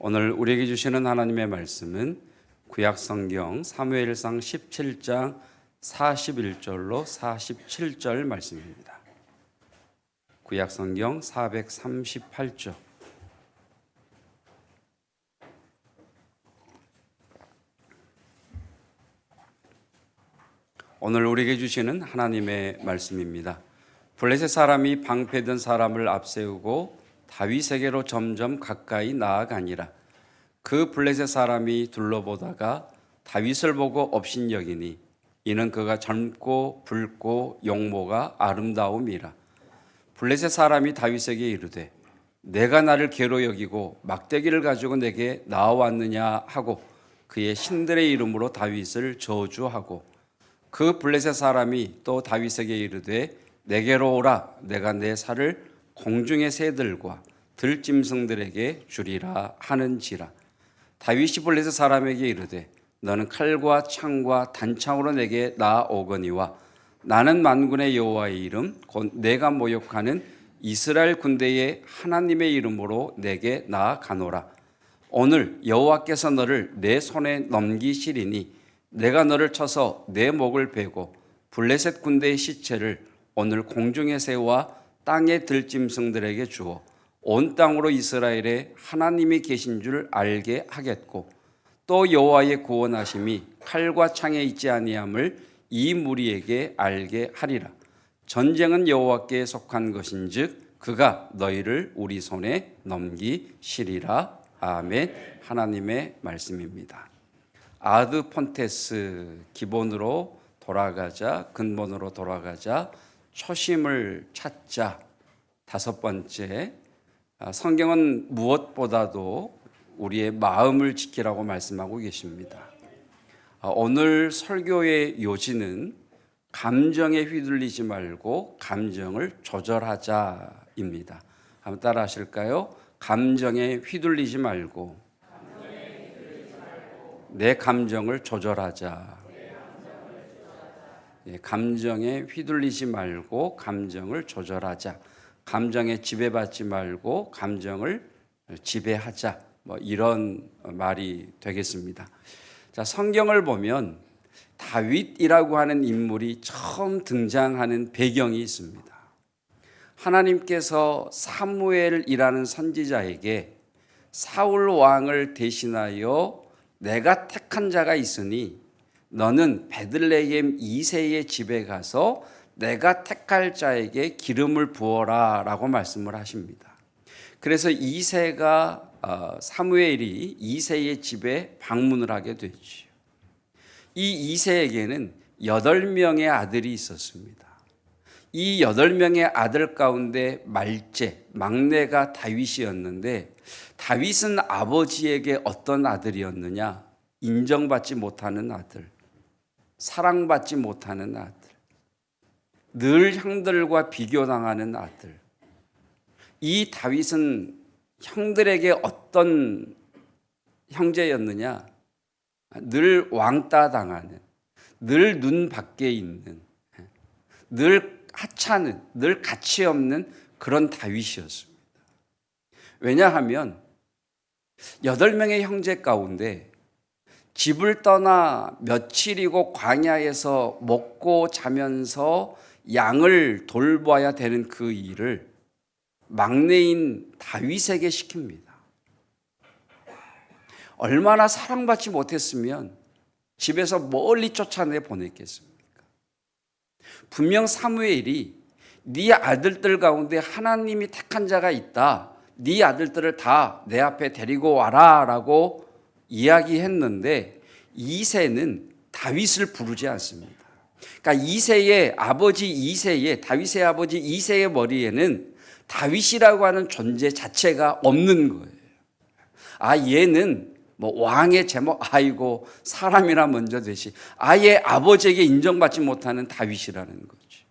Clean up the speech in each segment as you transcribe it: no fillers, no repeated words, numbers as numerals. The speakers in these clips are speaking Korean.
오늘 우리에게 주시는 하나님의 말씀은 구약성경 사무엘상 17장 41절로 47절 말씀입니다. 구약성경 438쪽. 오늘 우리에게 주시는 하나님의 말씀입니다. 블레셋 사람이 방패든 사람을 앞세우고 다윗에게로 점점 가까이 나아가니라. 그 블레셋 사람이 둘러보다가 다윗을 보고 업신여기니 이는 그가 젊고 붉고 용모가 아름다움이라. 블레셋 사람이 다윗에게 이르되 내가 나를 괴로 여기고 막대기를 가지고 내게 나아왔느냐 하고 그의 신들의 이름으로 다윗을 저주하고, 그 블레셋 사람이 또 다윗에게 이르되 내게로 오라. 내가 내 살을 공중의 새들과 들짐승들에게 주리라 하는지라. 다윗이 블레셋 사람에게 이르되 너는 칼과 창과 단창으로 내게 나아오거니와 나는 만군의 여호와의 이름 곧 내가 모욕하는 이스라엘 군대의 하나님의 이름으로 내게 나아가노라. 오늘 여호와께서 너를 내 손에 넘기시리니 내가 너를 쳐서 내 목을 베고 블레셋 군대의 시체를 오늘 공중의 새와 땅의 들짐승들에게 주어 온 땅으로 이스라엘에 하나님이 계신 줄 알게 하겠고, 또 여호와의 구원하심이 칼과 창에 있지 아니함을 이 무리에게 알게 하리라. 전쟁은 여호와께 속한 것인즉 그가 너희를 우리 손에 넘기시리라. 아멘. 하나님의 말씀입니다. 아드 폰테스, 기본으로 돌아가자, 근본으로 돌아가자, 초심을 찾자. 다섯 번째, 성경은 무엇보다도 우리의 마음을 지키라고 말씀하고 계십니다. 오늘 설교의 요지는 감정에 휘둘리지 말고 감정을 조절하자입니다. 한번 따라 하실까요? 감정에 휘둘리지 말고 내 감정을 조절하자. 감정에 휘둘리지 말고 감정을 조절하자. 감정에 지배받지 말고 감정을 지배하자. 이런 말이 되겠습니다. 자, 성경을 보면 다윗이라고 하는 인물이 처음 등장하는 배경이 있습니다. 하나님께서 사무엘이라는 선지자에게 사울 왕을 대신하여 내가 택한 자가 있으니 너는 베들레헴 이새의 집에 가서 내가 택할 자에게 기름을 부어라 라고 말씀을 하십니다. 그래서 이새가 사무엘이 이새의 집에 방문을 하게 되죠. 이 이새에게는 8명의 아들이 있었습니다. 이 8명의 아들 가운데 막내가 다윗이었는데, 다윗은 아버지에게 어떤 아들이었느냐? 인정받지 못하는 아들, 사랑받지 못하는 아들, 늘 형들과 비교당하는 아들. 이 다윗은 형들에게 어떤 형제였느냐? 늘 왕따 당하는, 늘 눈 밖에 있는, 늘 하찮은, 늘 가치 없는 그런 다윗이었습니다. 왜냐하면 8명의 형제 가운데 집을 떠나 며칠이고 광야에서 먹고 자면서 양을 돌봐야 되는 그 일을 막내인 다윗에게 시킵니다. 얼마나 사랑받지 못했으면 집에서 멀리 쫓아내 보냈겠습니까? 분명 사무엘이 네 아들들 가운데 하나님이 택한 자가 있다. 네 아들들을 다 내 앞에 데리고 와라 라고 이야기했는데, 이새는 다윗을 부르지 않습니다. 그러니까 다윗의 아버지 이새의 머리에는 다윗이라고 하는 존재 자체가 없는 거예요. 얘는 왕의 제목, 아이고 사람이나 먼저 되시. 아예 아버지에게 인정받지 못하는 다윗이라는 거죠.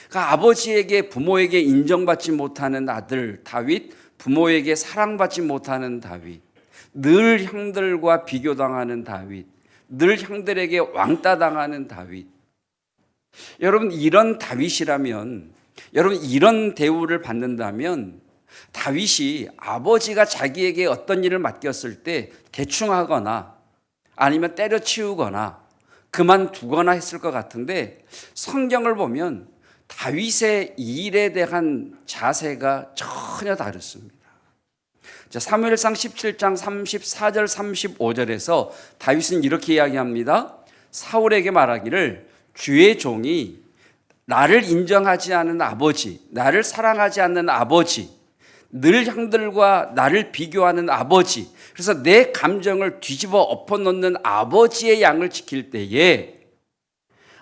그러니까 아버지에게, 부모에게 인정받지 못하는 아들 다윗, 부모에게 사랑받지 못하는 다윗, 늘 형들과 비교당하는 다윗, 늘 형들에게 왕따 당하는 다윗. 여러분, 이런 다윗이라면, 여러분 이런 대우를 받는다면 다윗이 아버지가 자기에게 어떤 일을 맡겼을 때 대충 하거나 아니면 때려치우거나 그만두거나 했을 것 같은데, 성경을 보면 다윗의 일에 대한 자세가 전혀 다릅니다. 사무엘상 17장 34절 35절에서 다윗은 이렇게 이야기합니다. 사울에게 말하기를 주의 종이 나를 인정하지 않은 아버지, 나를 사랑하지 않는 아버지, 늘 형들과 나를 비교하는 아버지, 그래서 내 감정을 뒤집어 엎어놓는 아버지의 양을 지킬 때에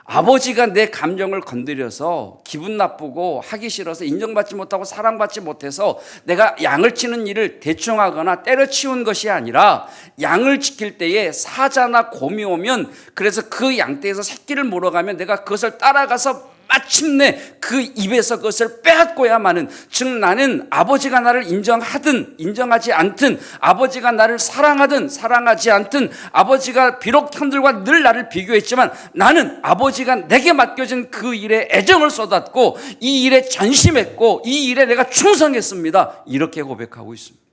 아버지가 내 감정을 건드려서 기분 나쁘고 하기 싫어서 인정받지 못하고 사랑받지 못해서 내가 양을 치는 일을 대충 하거나 때려치운 것이 아니라, 양을 지킬 때에 사자나 곰이 오면 그래서 그 양떼에서 새끼를 물어가면 내가 그것을 따라가서 마침내 그 입에서 그것을 빼앗고야마는, 즉 나는 아버지가 나를 인정하든 인정하지 않든, 아버지가 나를 사랑하든 사랑하지 않든, 아버지가 비록 형들과 늘 나를 비교했지만 나는 아버지가 내게 맡겨진 그 일에 애정을 쏟았고 이 일에 전심했고 이 일에 내가 충성했습니다. 이렇게 고백하고 있습니다.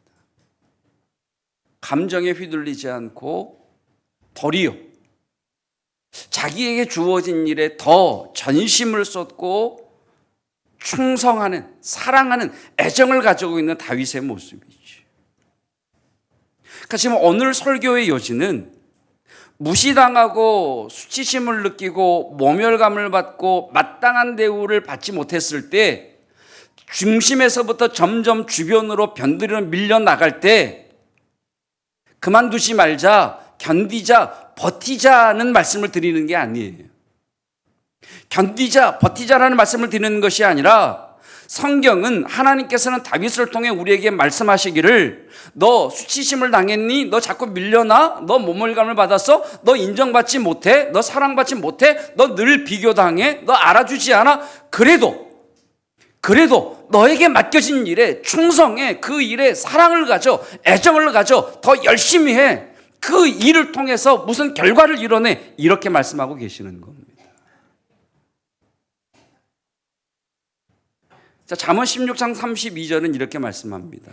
감정에 휘둘리지 않고 도리어 자기에게 주어진 일에 더 전심을 쏟고 충성하는, 사랑하는 애정을 가지고 있는 다윗의 모습이죠. 그러니까 지금 오늘 설교의 요지는 무시당하고 수치심을 느끼고 모멸감을 받고 마땅한 대우를 받지 못했을 때, 중심에서부터 점점 주변으로 변두리로 밀려나갈 때 그만두지 말자, 견디자, 버티자는 말씀을 드리는 게 아니에요. 견디자, 버티자라는 말씀을 드리는 것이 아니라, 성경은 하나님께서는 다윗을 통해 우리에게 말씀하시기를 너 수치심을 당했니? 너 자꾸 밀려나? 너 모멸감을 받았어? 너 인정받지 못해? 너 사랑받지 못해? 너 늘 비교당해? 너 알아주지 않아? 그래도 너에게 맡겨진 일에 충성해. 그 일에 사랑을 가져, 애정을 가져, 더 열심히 해. 그 일을 통해서 무슨 결과를 이뤄내. 이렇게 말씀하고 계시는 겁니다. 자, 잠언 16장 32절은 이렇게 말씀합니다.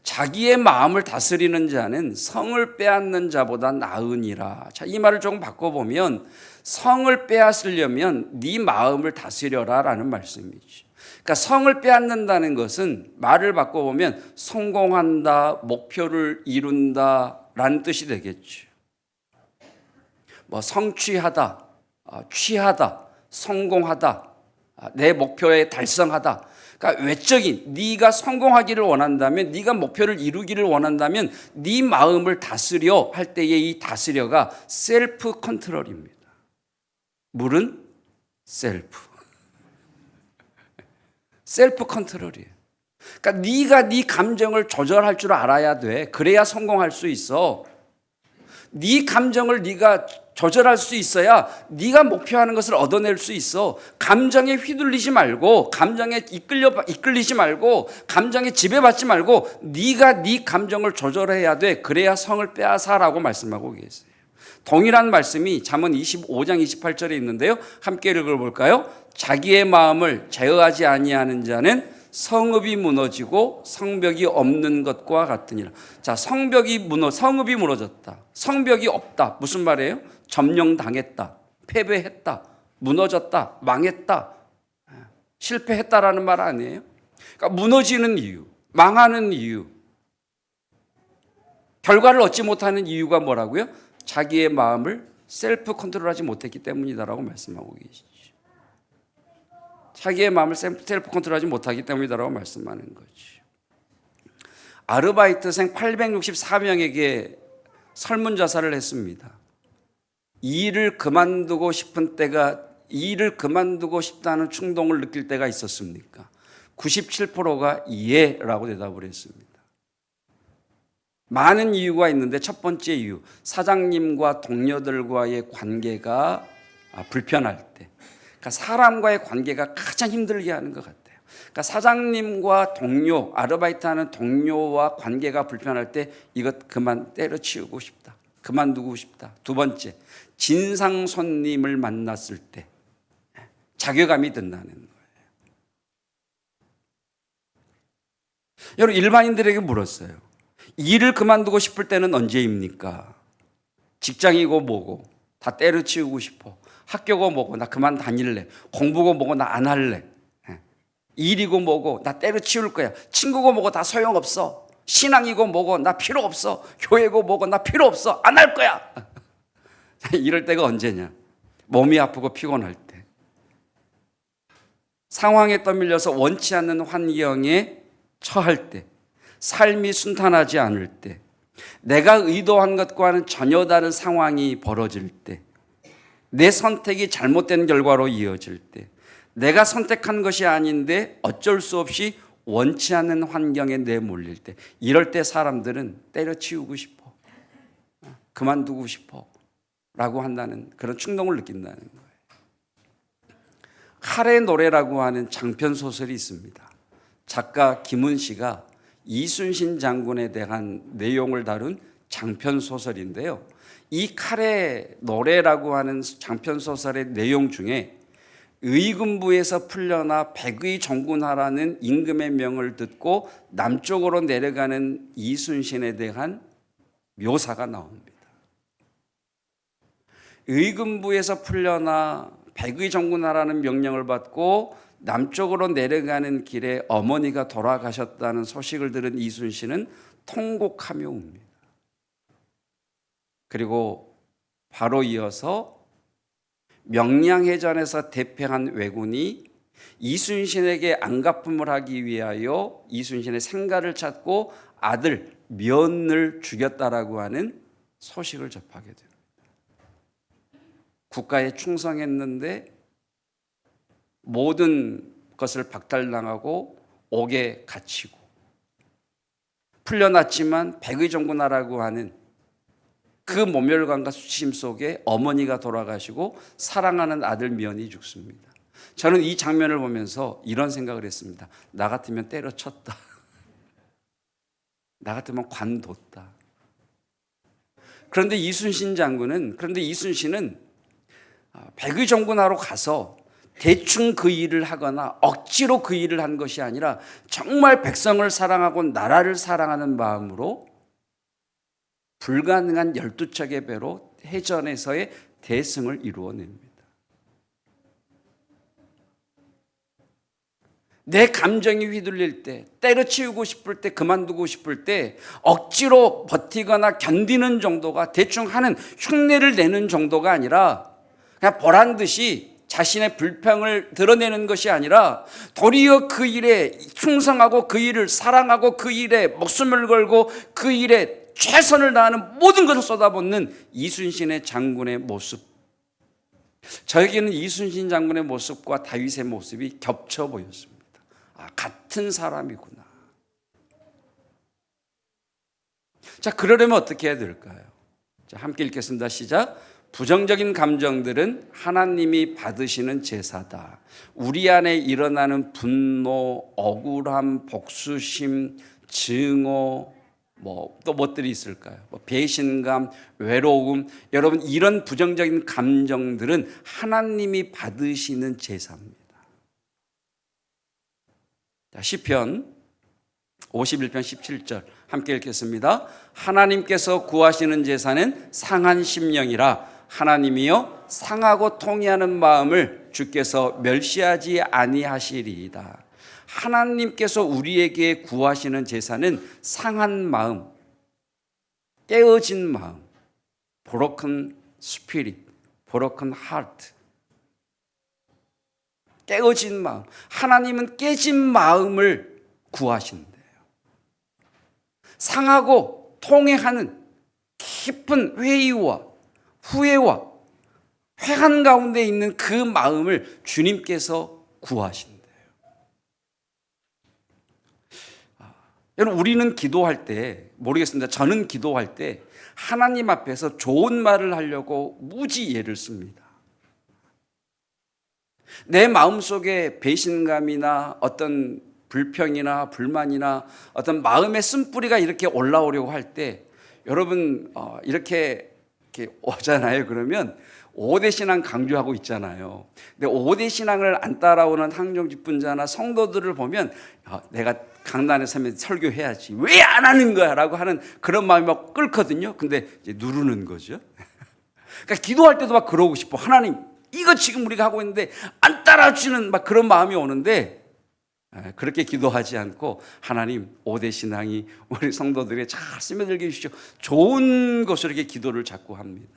자기의 마음을 다스리는 자는 성을 빼앗는 자보다 나으니라. 자, 이 말을 조금 바꿔보면 성을 빼앗으려면 네 마음을 다스려라 라는 말씀이죠. 그러니까 성을 빼앗는다는 것은 말을 바꿔보면 성공한다, 목표를 이룬다 라는 뜻이 되겠죠. 뭐 성취하다, 취하다, 성공하다, 내 목표에 달성하다. 그러니까 외적인, 네가 성공하기를 원한다면, 네가 목표를 이루기를 원한다면 네 마음을 다스려 할 때의 이 다스려가 셀프 컨트롤입니다. 물은 셀프 컨트롤이에요. 그러니까 네가 네 감정을 조절할 줄 알아야 돼. 그래야 성공할 수 있어. 네 감정을 네가 조절할 수 있어야 네가 목표하는 것을 얻어낼 수 있어. 감정에 휘둘리지 말고, 감정에 이끌리지 말고, 감정에 지배받지 말고 네가 네 감정을 조절해야 돼. 그래야 성을 빼앗아라고 말씀하고 계세요. 동일한 말씀이 잠언 25장 28절에 있는데요. 함께 읽어볼까요? 자기의 마음을 제어하지 아니하는 자는 성읍이 무너지고 성벽이 없는 것과 같으니라. 자, 성읍이 무너졌다. 성벽이 없다. 무슨 말이에요? 점령당했다. 패배했다. 무너졌다. 망했다. 실패했다라는 말 아니에요? 그러니까 무너지는 이유, 망하는 이유, 결과를 얻지 못하는 이유가 뭐라고요? 자기의 마음을 셀프 컨트롤하지 못했기 때문이다라고 말씀하고 계시죠. 자기의 마음을 셀프 컨트롤하지 못하기 때문이다라고 말씀하는 거죠. 아르바이트생 864명에게 설문조사를 했습니다. 일을 그만두고 싶다는 충동을 느낄 때가 있었습니까? 97%가 예라고 대답을 했습니다. 많은 이유가 있는데 첫 번째 이유, 사장님과 동료들과의 관계가 불편할 때, 그러니까 사람과의 관계가 가장 힘들게 하는 것 같아요. 그러니까 사장님과 동료, 아르바이트하는 동료와 관계가 불편할 때 이것 그만 때려치우고 싶다, 그만두고 싶다. 두 번째, 진상 손님을 만났을 때 자괴감이 든다는 거예요. 여러분, 일반인들에게 물었어요. 일을 그만두고 싶을 때는 언제입니까? 직장이고 뭐고 다 때려치우고 싶어. 학교고 뭐고 나 그만 다닐래. 공부고 뭐고 나 안 할래. 일이고 뭐고 나 때려치울 거야. 친구고 뭐고 다 소용없어. 신앙이고 뭐고 나 필요 없어. 교회고 뭐고 나 필요 없어. 안 할 거야. 이럴 때가 언제냐? 몸이 아프고 피곤할 때, 상황에 떠밀려서 원치 않는 환경에 처할 때, 삶이 순탄하지 않을 때, 내가 의도한 것과는 전혀 다른 상황이 벌어질 때, 내 선택이 잘못된 결과로 이어질 때, 내가 선택한 것이 아닌데 어쩔 수 없이 원치 않는 환경에 내몰릴 때, 이럴 때 사람들은 때려치우고 싶어, 그만두고 싶어 라고 한다는 그런 충동을 느낀다는 거예요. 칼의 노래라고 하는 장편 소설이 있습니다. 작가 김은 씨가 이순신 장군에 대한 내용을 다룬 장편 소설인데요. 이 칼의 노래라고 하는 장편 소설의 내용 중에 의금부에서 풀려나 백의 정군하라는 임금의 명을 듣고 남쪽으로 내려가는 이순신에 대한 묘사가 나옵니다. 의금부에서 풀려나 백의 정군하라는 명령을 받고 남쪽으로 내려가는 길에 어머니가 돌아가셨다는 소식을 들은 이순신은 통곡하며 웁니다. 그리고 바로 이어서 명량해전에서 대패한 왜군이 이순신에게 안갚음을 하기 위하여 이순신의 생가를 찾고 아들 면을 죽였다라고 하는 소식을 접하게 됩니다. 국가에 충성했는데 모든 것을 박탈당하고 옥에 갇히고, 풀려났지만 백의정군하라고 하는 그 모멸감과 수치심 속에 어머니가 돌아가시고 사랑하는 아들 면이 죽습니다. 저는 이 장면을 보면서 이런 생각을 했습니다. 나 같으면 때려쳤다. 나 같으면 관뒀다. 그런데 이순신은 백의정군하러 가서 대충 그 일을 하거나 억지로 그 일을 한 것이 아니라 정말 백성을 사랑하고 나라를 사랑하는 마음으로 불가능한 12척의 배로 해전에서의 대승을 이루어냅니다. 내 감정이 휘둘릴 때, 때려치우고 싶을 때, 그만두고 싶을 때 억지로 버티거나 견디는 정도가, 대충 하는 흉내를 내는 정도가 아니라 그냥 보란 듯이 자신의 불평을 드러내는 것이 아니라 도리어 그 일에 충성하고 그 일을 사랑하고 그 일에 목숨을 걸고 그 일에 최선을 다하는 모든 것을 쏟아붓는 이순신의 장군의 모습. 저에게는 이순신 장군의 모습과 다윗의 모습이 겹쳐 보였습니다. 같은 사람이구나. 자, 그러려면 어떻게 해야 될까요? 자, 함께 읽겠습니다. 시작. 부정적인 감정들은 하나님이 받으시는 제사다. 우리 안에 일어나는 분노, 억울함, 복수심, 증오, 또 무엇들이 있을까요? 배신감, 외로움. 여러분, 이런 부정적인 감정들은 하나님이 받으시는 제사입니다. 자, 시편 51편 17절 함께 읽겠습니다. 하나님께서 구하시는 제사는 상한 심령이라. 하나님이여 상하고 통회하는 마음을 주께서 멸시하지 아니하시리이다. 하나님께서 우리에게 구하시는 제사는 상한 마음, 깨어진 마음, broken spirit, broken heart, 깨어진 마음. 하나님은 깨진 마음을 구하신대요. 상하고 통회하는 깊은 회의와 후회와 회한 가운데 있는 그 마음을 주님께서 구하신대요. 여러분, 우리는 기도할 때, 모르겠습니다. 저는 기도할 때 하나님 앞에서 좋은 말을 하려고 무지 애를 씁니다. 내 마음속에 배신감이나 어떤 불평이나 불만이나 어떤 마음의 쓴뿌리가 이렇게 올라오려고 할 때, 여러분 이렇게 오잖아요. 그러면 5대 신앙 강조하고 있잖아요. 근데 5대 신앙을 안 따라오는 항정직분자나 성도들을 보면 내가 강단에 서면 설교해야지. 왜 안 하는 거야? 라고 하는 그런 마음이 막 끓거든요. 근데 이제 누르는 거죠. 그러니까 기도할 때도 막 그러고 싶어. 하나님, 이거 지금 우리가 하고 있는데 안 따라주시는 막 그런 마음이 오는데, 그렇게 기도하지 않고 하나님 5대 신앙이 우리 성도들에게 잘 스며들게 해주시오. 좋은 것으로 이렇게 기도를 자꾸 합니다.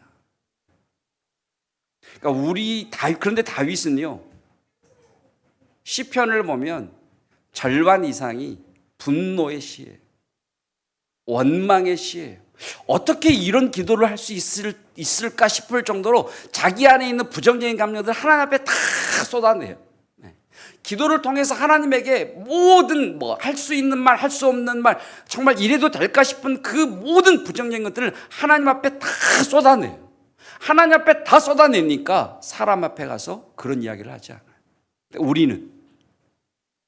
그러니까 그런데 다윗은요, 시편을 보면 절반 이상이 분노의 시예요. 원망의 시예요. 어떻게 이런 기도를 할 수 있을까 싶을 정도로 자기 안에 있는 부정적인 감정들을 하나님 앞에 다 쏟아내요. 기도를 통해서 하나님에게 모든 할 수 있는 말, 할 수 없는 말, 정말 이래도 될까 싶은 그 모든 부정적인 것들을 하나님 앞에 다 쏟아내요. 하나님 앞에 다 쏟아내니까 사람 앞에 가서 그런 이야기를 하지 않아요. 우리는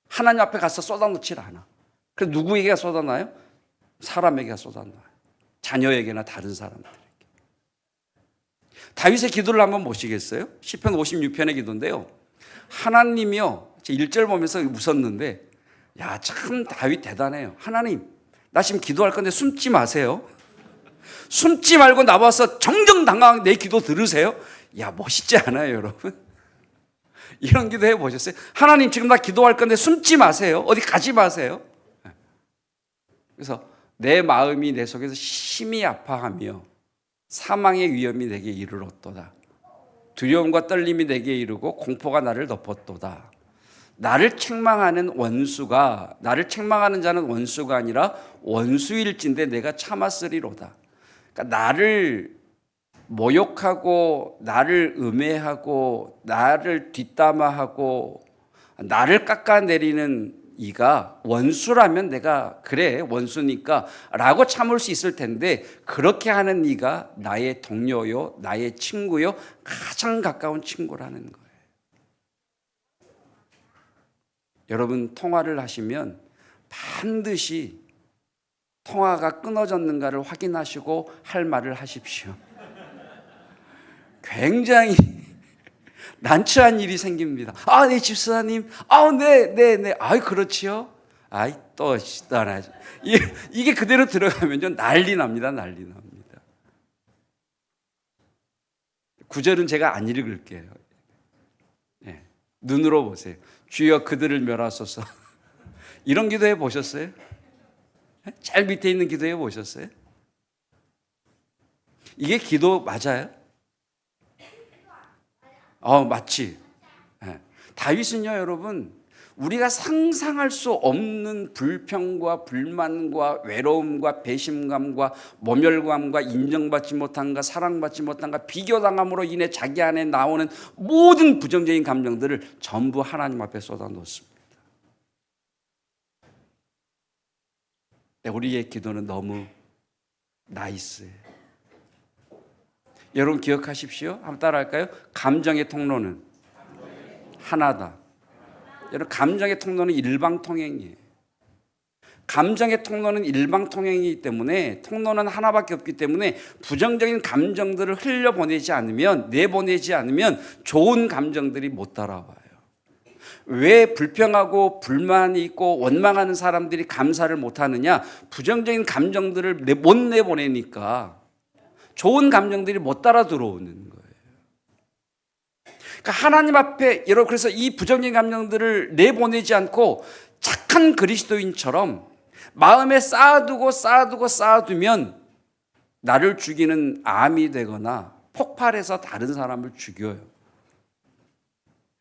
하나님 앞에 가서 쏟아놓질 않아. 그래서 누구에게 쏟아놔요? 사람에게 쏟아놔요. 자녀에게나 다른 사람들에게. 다윗의 기도를 한번 보시겠어요? 시편 56편의 기도인데요. 하나님이요, 1절 보면서 웃었는데, 야, 참 다윗 대단해요. 하나님, 나 지금 기도할 건데 숨지 마세요. 숨지 말고 나와서 정정당당하게 내 기도 들으세요. 야, 멋있지 않아요, 여러분? 이런 기도 해보셨어요? 하나님, 지금 나 기도할 건데 숨지 마세요. 어디 가지 마세요. 그래서 내 마음이 내 속에서 심히 아파하며 사망의 위험이 내게 이르렀도다. 두려움과 떨림이 내게 이르고 공포가 나를 덮었도다. 나를 책망하는 자는 원수가 아니라 원수일진데 내가 참았으리로다. 그러니까 나를 모욕하고 나를 음해하고 나를 뒷담화하고 나를 깎아내리는 이가 원수라면 내가 그래 원수니까 라고 참을 수 있을 텐데, 그렇게 하는 이가 나의 동료요, 나의 친구요, 가장 가까운 친구라는 거예요. 여러분, 통화를 하시면 반드시 통화가 끊어졌는가를 확인하시고 할 말을 하십시오. 굉장히 난처한 일이 생깁니다. 아, 네, 집사님. 아, 네. 아이, 그렇지요. 아이, 또 떠나지. 이게 그대로 들어가면요, 난리 납니다. 구절은 제가 안 읽을게요. 네, 눈으로 보세요. 주여 그들을 멸하소서. 이런 기도해 보셨어요? 제일 밑에 있는 기도해 보셨어요? 이게 기도 맞아요? 맞지. 다윗은요, 여러분, 우리가 상상할 수 없는 불평과 불만과 외로움과 배심감과 모멸감과 인정받지 못한가, 사랑받지 못한가, 비교당함으로 인해 자기 안에 나오는 모든 부정적인 감정들을 전부 하나님 앞에 쏟아놓습니다. 우리의 기도는 너무 나이스해요. 여러분 기억하십시오. 한번 따라할까요? 감정의 통로는 하나다. 여러분, 감정의 통로는 일방통행이에요. 감정의 통로는 일방통행이기 때문에, 통로는 하나밖에 없기 때문에 부정적인 감정들을 내보내지 않으면 좋은 감정들이 못 따라와요. 왜 불평하고 불만이 있고 원망하는 사람들이 감사를 못하느냐? 부정적인 감정들을 못 내보내니까 좋은 감정들이 못 따라 들어오는 거예요. 그러니까 하나님 앞에, 여러분, 그래서 이 부정적인 감정들을 내보내지 않고 착한 그리스도인처럼 마음에 쌓아두면 나를 죽이는 암이 되거나 폭발해서 다른 사람을 죽여요.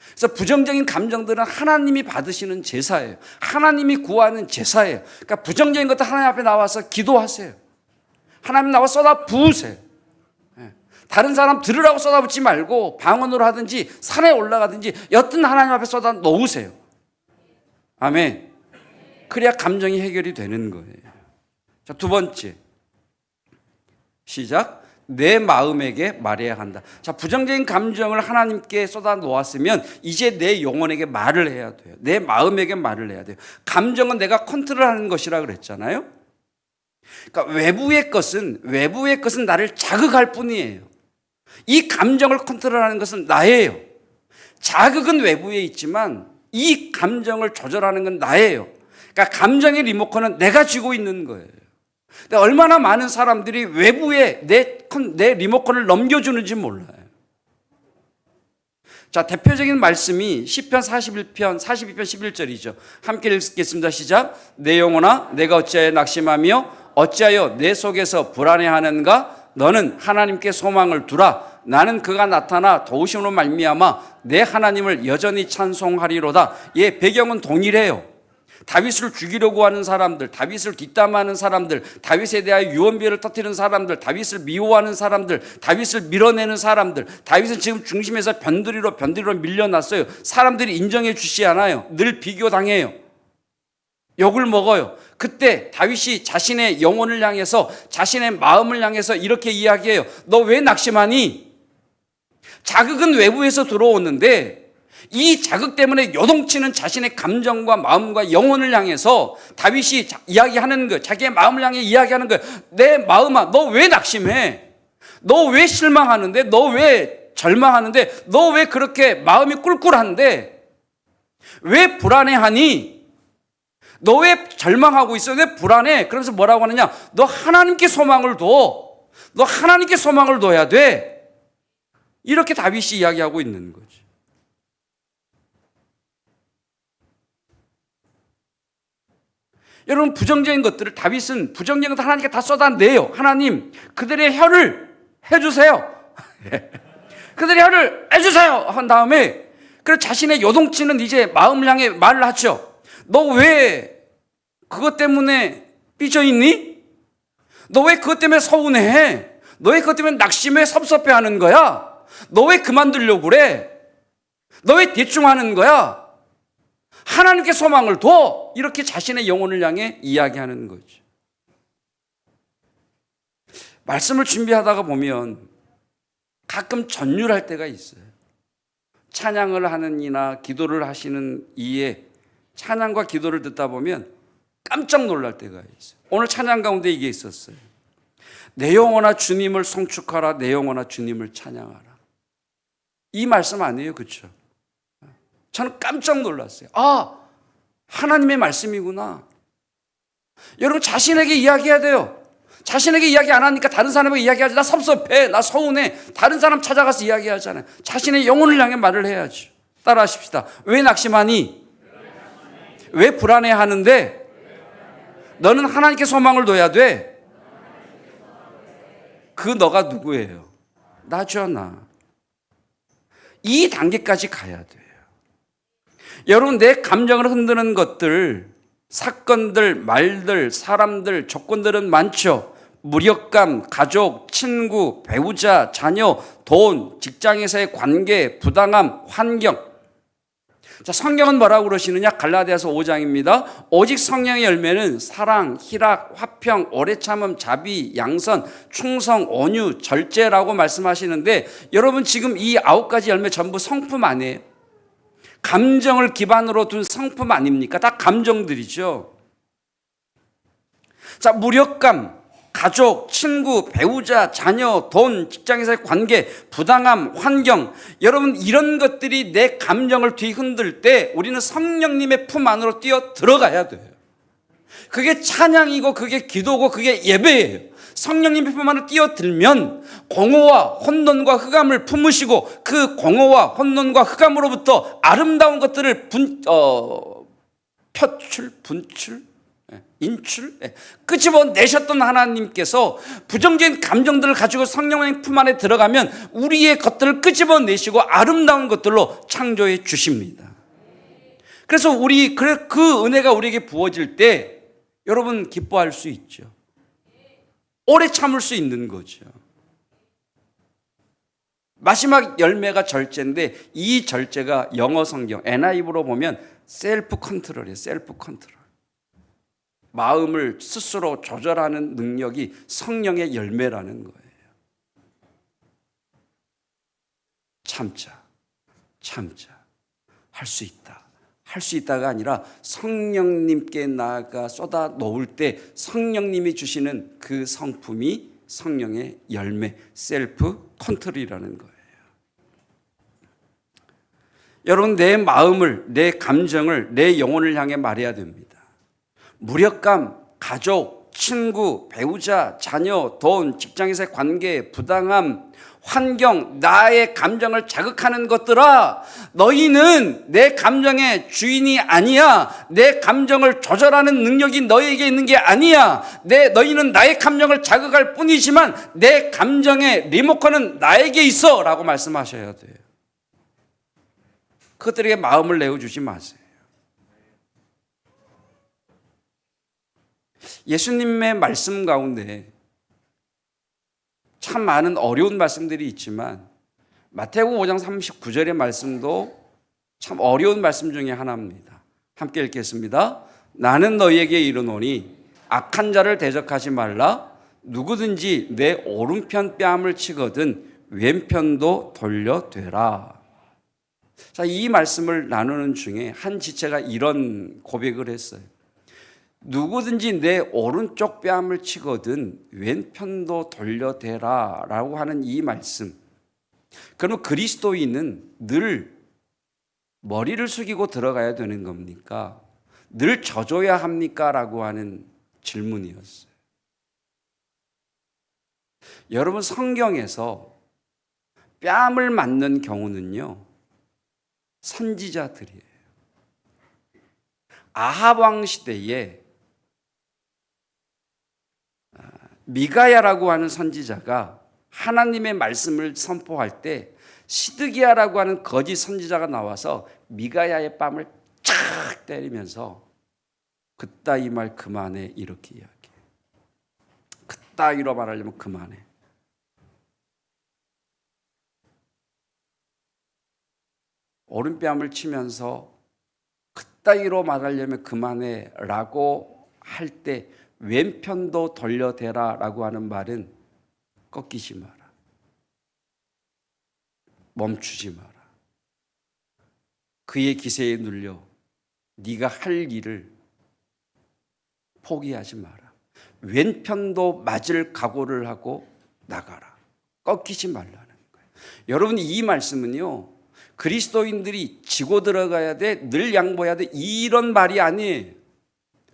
그래서 부정적인 감정들은 하나님이 받으시는 제사예요. 하나님이 구하는 제사예요. 그러니까 부정적인 것도 하나님 앞에 나와서 기도하세요. 하나님 나와 쏟아 부으세요. 다른 사람 들으라고 쏟아붓지 말고 방언으로 하든지 산에 올라가든지 여튼 하나님 앞에 쏟아 놓으세요. 아멘. 그래야 감정이 해결이 되는 거예요. 자, 두 번째. 시작. 내 마음에게 말해야 한다. 자, 부정적인 감정을 하나님께 쏟아 놓았으면 이제 내 영혼에게 말을 해야 돼요. 내 마음에게 말을 해야 돼요. 감정은 내가 컨트롤하는 것이라 그랬잖아요. 그러니까 외부의 것은 나를 자극할 뿐이에요. 이 감정을 컨트롤하는 것은 나예요. 자극은 외부에 있지만 이 감정을 조절하는 건 나예요. 그러니까 감정의 리모컨은 내가 쥐고 있는 거예요. 근데 얼마나 많은 사람들이 외부에 내 리모컨을 넘겨주는지 몰라요. 자, 대표적인 말씀이 시편 41편 42편 11절이죠. 함께 읽겠습니다. 시작. 내 영혼아 내가 어찌하여 낙심하며 어찌하여 내 속에서 불안해하는가? 너는 하나님께 소망을 두라. 나는 그가 나타나 도우심으로 말미암아 내 하나님을 여전히 찬송하리로다. 예, 배경은 동일해요. 다윗을 죽이려고 하는 사람들, 다윗을 뒷담화하는 사람들, 다윗에 대하여 유언비어를 터뜨리는 사람들, 다윗을 미워하는 사람들, 다윗을 밀어내는 사람들, 다윗은 지금 중심에서 변두리로 밀려났어요. 사람들이 인정해 주시지 않아요. 늘 비교당해요. 욕을 먹어요. 그때 다윗이 자신의 영혼을 향해서, 자신의 마음을 향해서 이렇게 이야기해요. 너 왜 낙심하니? 자극은 외부에서 들어오는데 이 자극 때문에 요동치는 자신의 감정과 마음과 영혼을 향해서 다윗이 이야기하는 거예요. 자기의 마음을 향해 이야기하는 거예요. 내 마음아, 너 왜 낙심해? 너 왜 실망하는데? 너 왜 절망하는데? 너 왜 그렇게 마음이 꿀꿀한데? 왜 불안해하니? 너 왜 절망하고 있어? 왜 불안해? 그러면서 뭐라고 하느냐? 너 하나님께 소망을 둬. 너 하나님께 소망을 둬야 돼. 이렇게 다윗이 이야기하고 있는 거죠. 여러분, 부정적인 것들을 다윗은 부정적인 것을 하나님께 다 쏟아내요. 하나님, 그들의 혀를 해주세요. 그들의 혀를 해주세요. 한 다음에 그리고 자신의 요동치는 이제 마음을 향해 말을 하죠. 너 왜 그것 때문에 삐져있니? 너 왜 그것 때문에 서운해해? 너 왜 그것 때문에 낙심해 섭섭해하는 거야? 너 왜 그만두려고 그래? 너 왜 대충 하는 거야? 하나님께 소망을 둬. 이렇게 자신의 영혼을 향해 이야기하는 거죠. 말씀을 준비하다가 보면 가끔 전율할 때가 있어요. 찬양을 하는 이나 기도를 하시는 이에 찬양과 기도를 듣다 보면 깜짝 놀랄 때가 있어요. 오늘 찬양 가운데 이게 있었어요. 내 영혼아 주님을 송축하라. 내 영혼아 주님을 찬양하라. 이 말씀 아니에요, 그렇죠? 저는 깜짝 놀랐어요. 아, 하나님의 말씀이구나. 여러분, 자신에게 이야기해야 돼요. 자신에게 이야기 안 하니까 다른 사람에게 이야기하지. 나 섭섭해, 나 서운해. 다른 사람 찾아가서 이야기하잖아요. 자신의 영혼을 향해 말을 해야죠. 따라 하십시다. 왜 낙심하니? 왜 불안해하는데? 너는 하나님께 소망을 둬야 돼. 그 너가 누구예요? 나죠, 나. 이 단계까지 가야 돼요. 여러분, 내 감정을 흔드는 것들, 사건들, 말들, 사람들, 조건들은 많죠. 무력감, 가족, 친구, 배우자, 자녀, 돈, 직장에서의 관계, 부당함, 환경. 자, 성경은 뭐라고 그러시느냐? 갈라디아서 5장입니다. 오직 성령의 열매는 사랑, 희락, 화평, 오래 참음, 자비, 양선, 충성, 온유, 절제라고 말씀하시는데, 여러분 지금 이 9가지 열매 전부 성품 아니에요? 감정을 기반으로 둔 성품 아닙니까? 다 감정들이죠. 자, 무력감, 가족, 친구, 배우자, 자녀, 돈, 직장에서의 관계, 부당함, 환경. 여러분, 이런 것들이 내 감정을 뒤흔들 때 우리는 성령님의 품 안으로 뛰어 들어가야 돼요. 그게 찬양이고 그게 기도고 그게 예배예요. 성령님의 품 안으로 뛰어들면 공허와 혼돈과 흑암을 품으시고 그 공허와 혼돈과 흑암으로부터 아름다운 것들을 인출 끄집어내셨던 하나님께서 부정적인 감정들을 가지고 성령의 품 안에 들어가면 우리의 것들을 끄집어내시고 아름다운 것들로 창조해 주십니다. 그래서 그 은혜가 우리에게 부어질 때 여러분 기뻐할 수 있죠. 오래 참을 수 있는 거죠. 마지막 열매가 절제인데 이 절제가 영어 성경 NIV로 보면 셀프 컨트롤이에요. 셀프 컨트롤. 마음을 스스로 조절하는 능력이 성령의 열매라는 거예요. 참자. 할 수 있다. 할 수 있다가 아니라 성령님께 나아가 쏟아 놓을 때 성령님이 주시는 그 성품이 성령의 열매, 셀프 컨트롤이라는 거예요. 여러분, 내 마음을, 내 감정을, 내 영혼을 향해 말해야 됩니다. 무력감, 가족, 친구, 배우자, 자녀, 돈, 직장에서의 관계, 부당함, 환경, 나의 감정을 자극하는 것들아, 너희는 내 감정의 주인이 아니야. 내 감정을 조절하는 능력이 너에게 있는 게 아니야. 너희는 나의 감정을 자극할 뿐이지만 내 감정의 리모컨은 나에게 있어 라고 말씀하셔야 돼요. 그것들에게 마음을 내어주지 마세요. 예수님의 말씀 가운데 참 많은 어려운 말씀들이 있지만 마태복음 5장 39절의 말씀도 참 어려운 말씀 중에 하나입니다. 함께 읽겠습니다. 나는 너희에게 이르노니 악한 자를 대적하지 말라. 누구든지 내 오른편 뺨을 치거든 왼편도 돌려대라. 자, 이 말씀을 나누는 중에 한 지체가 이런 고백을 했어요. 누구든지 내 오른쪽 뺨을 치거든 왼편도 돌려대라 라고 하는 이 말씀. 그러면 그리스도인은 늘 머리를 숙이고 들어가야 되는 겁니까? 늘 져줘야 합니까? 라고 하는 질문이었어요. 여러분, 성경에서 뺨을 맞는 경우는요, 선지자들이에요. 아합 왕 시대에 미가야라고 하는 선지자가 하나님의 말씀을 선포할 때 시드기야라고 하는 거짓 선지자가 나와서 미가야의 뺨을 쫙 때리면서 그따위 말 그만해 이렇게 이야기해. 그따위로 말하려면 그만해. 오른뺨을 치면서 그따위로 말하려면 그만해 라고 할 때 왼편도 돌려대라 라고 하는 말은 꺾이지 마라. 멈추지 마라. 그의 기세에 눌려 네가 할 일을 포기하지 마라. 왼편도 맞을 각오를 하고 나가라. 꺾이지 말라는 거예요. 여러분, 이 말씀은요, 그리스도인들이 지고 들어가야 돼, 늘 양보해야 돼, 이런 말이 아니에요.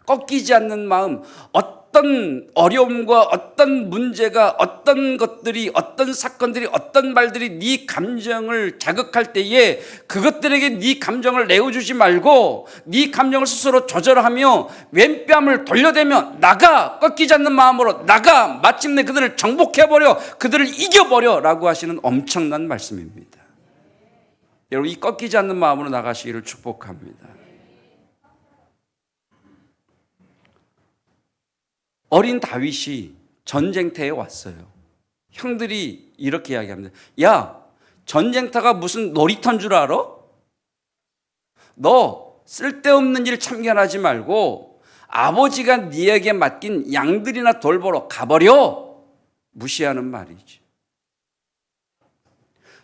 꺾이지 않는 마음, 어떤 어려움과 어떤 문제가, 어떤 것들이, 어떤 사건들이, 어떤 말들이 네 감정을 자극할 때에 그것들에게 네 감정을 내어주지 말고 네 감정을 스스로 조절하며 왼뺨을 돌려대며 나가, 꺾이지 않는 마음으로 나가, 마침내 그들을 정복해버려, 그들을 이겨버려 라고 하시는 엄청난 말씀입니다. 여러분, 이 꺾이지 않는 마음으로 나가시기를 축복합니다. 어린 다윗이 전쟁터에 왔어요. 형들이 이렇게 이야기합니다. 야, 전쟁터가 무슨 놀이터인 줄 알아? 너 쓸데없는 일 참견하지 말고 아버지가 네에게 맡긴 양들이나 돌보러 가버려. 무시하는 말이지.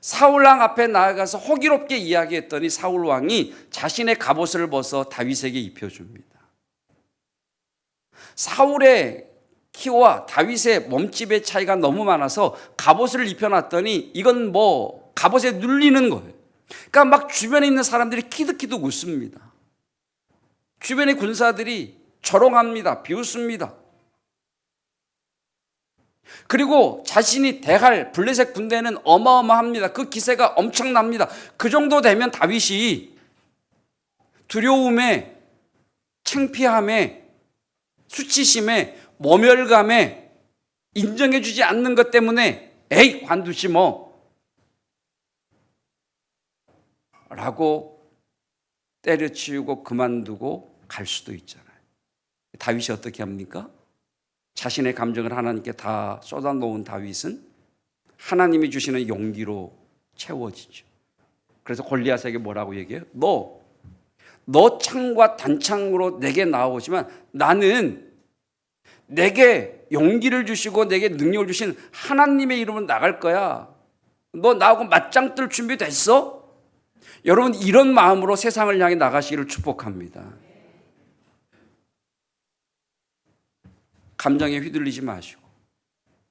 사울왕 앞에 나아가서 호기롭게 이야기했더니 사울왕이 자신의 갑옷을 벗어 다윗에게 입혀줍니다. 사울의 키와 다윗의 몸집의 차이가 너무 많아서 갑옷을 입혀놨더니 이건 뭐 갑옷에 눌리는 거예요. 그러니까 막 주변에 있는 사람들이 키득키득 웃습니다. 주변의 군사들이 조롱합니다. 비웃습니다. 그리고 자신이 대할 블레셋 군대는 어마어마합니다. 그 기세가 엄청납니다. 그 정도 되면 다윗이 두려움에, 창피함에, 수치심에, 모멸감에 인정해주지 않는 것 때문에 에이 관두지 뭐 라고 때려치우고 그만두고 갈 수도 있잖아요. 다윗이 어떻게 합니까? 자신의 감정을 하나님께 다 쏟아놓은 다윗은 하나님이 주시는 용기로 채워지죠. 그래서 골리앗에게 뭐라고 얘기해요? 너 창과 단창으로 내게 나오지만 나는 내게 용기를 주시고 내게 능력을 주신 하나님의 이름으로 나갈 거야. 너 나하고 맞짱 뜰 준비 됐어? 여러분, 이런 마음으로 세상을 향해 나가시기를 축복합니다. 감정에 휘둘리지 마시고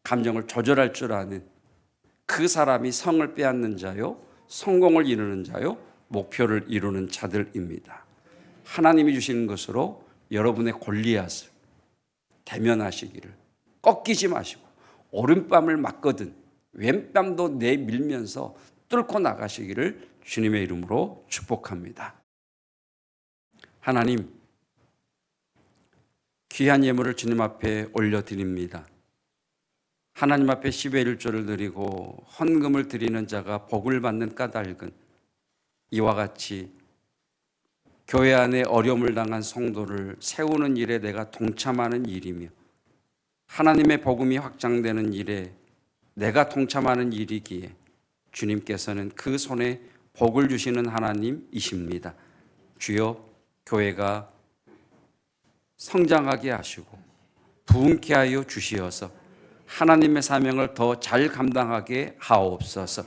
감정을 조절할 줄 아는 그 사람이 성을 빼앗는 자요, 성공을 이루는 자요, 목표를 이루는 자들입니다. 하나님이 주시는 것으로 여러분의 골리앗을 대면하시기를, 꺾이지 마시고 오른뺨을 맞거든 왼뺨도 내밀면서 뚫고 나가시기를 주님의 이름으로 축복합니다. 하나님, 귀한 예물을 주님 앞에 올려드립니다. 하나님 앞에 10의 1조를 드리고 헌금을 드리는 자가 복을 받는 까닭은 이와 같이 교회 안에 어려움을 당한 성도를 세우는 일에 내가 동참하는 일이며 하나님의 복음이 확장되는 일에 내가 동참하는 일이기에 주님께서는 그 손에 복을 주시는 하나님이십니다. 주여, 교회가 성장하게 하시고 부흥케 하여 주시어서 하나님의 사명을 더 잘 감당하게 하옵소서.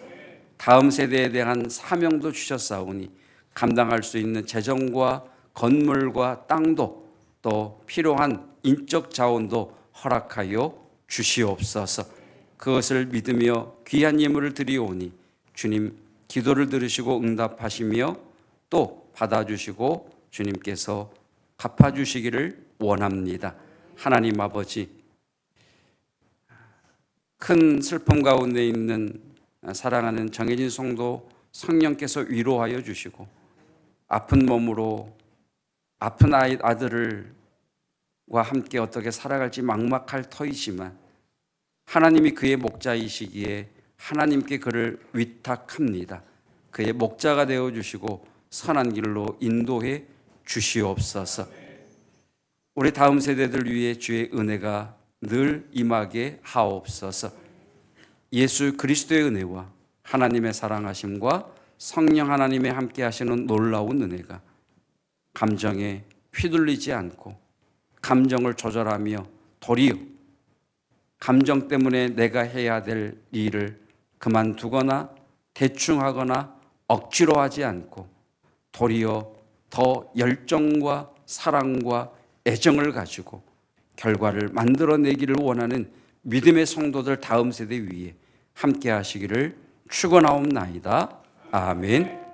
다음 세대에 대한 사명도 주셨사오니 감당할 수 있는 재정과 건물과 땅도 또 필요한 인적 자원도 허락하여 주시옵소서. 그것을 믿으며 귀한 예물을 드리오니 주님 기도를 들으시고 응답하시며 또 받아주시고 주님께서 갚아주시기를 원합니다. 하나님 아버지, 큰 슬픔 가운데 있는 사랑하는 정혜진 성도 성령께서 위로하여 주시고 아픈 몸으로 아픈 아들과 함께 어떻게 살아갈지 막막할 터이지만 하나님이 그의 목자이시기에 하나님께 그를 위탁합니다. 그의 목자가 되어주시고 선한 길로 인도해 주시옵소서. 우리 다음 세대들 위해 주의 은혜가 늘 임하게 하옵소서. 예수 그리스도의 은혜와 하나님의 사랑하심과 성령 하나님의 함께 하시는 놀라운 은혜가 감정에 휘둘리지 않고 감정을 조절하며 도리어 감정 때문에 내가 해야 될 일을 그만두거나 대충 하거나 억지로 하지 않고 도리어 더 열정과 사랑과 애정을 가지고 결과를 만들어내기를 원하는 믿음의 성도들 다음 세대 위에 함께 하시기를 축원하옵나이다. 아멘.